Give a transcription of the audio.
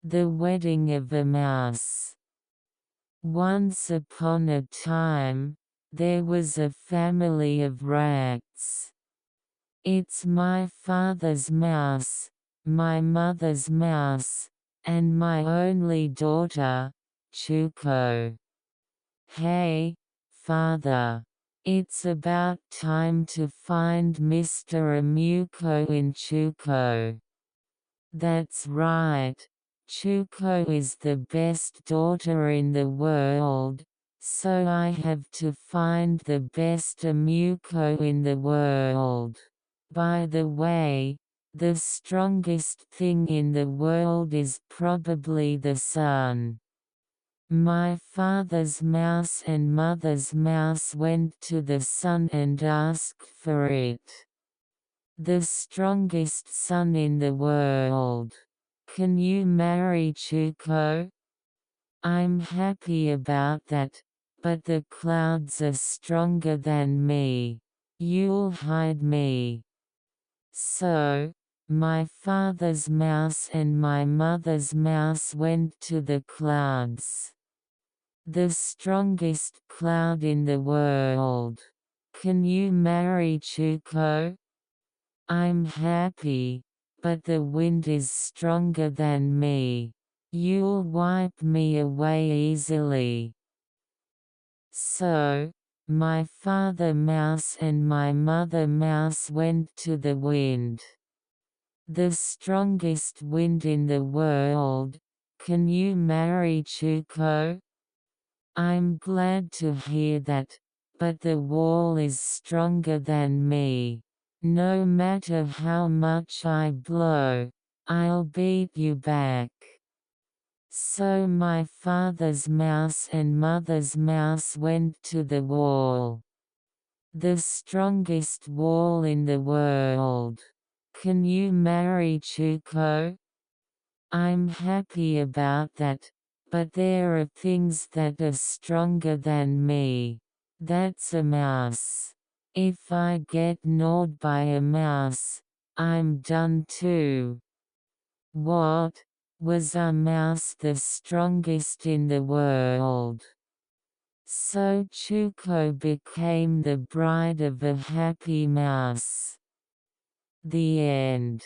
The Wedding of a Mouse. Once upon a time, there was a family of rats. It's my father's mouse, my mother's mouse, and my only daughter, Chuko. Hey, father. It's about time to find Mr. Amuko in Chuko. That's right, Chuko is the best daughter in the world, so I have to find the best Amuko in the world. By the way, the strongest thing in the world is probably the sun. My father's mouse and mother's mouse went to the sun and asked for it. The strongest sun in the world. Can you marry Chuko? I'm happy about that, but the clouds are stronger than me. You'll hide me. So, my father's mouse and my mother's mouse went to the clouds. The strongest cloud in the world. Can you marry Chuko? I'm happy, but the wind is stronger than me. You'll wipe me away easily. So, my father mouse and my mother mouse went to the wind. The strongest wind in the world. Can you marry Chuko? I'm glad to hear that, but the wall is stronger than me. No matter how much I blow, I'll beat you back. So my father's mouse and mother's mouse went to the wall. The strongest wall in the world. Can you marry Chuko? I'm happy about that, but there are things that are stronger than me. That's a mouse. If I get gnawed by a mouse, I'm done too. What? Was a mouse the strongest in the world? So Chuko became the bride of a happy mouse. The end.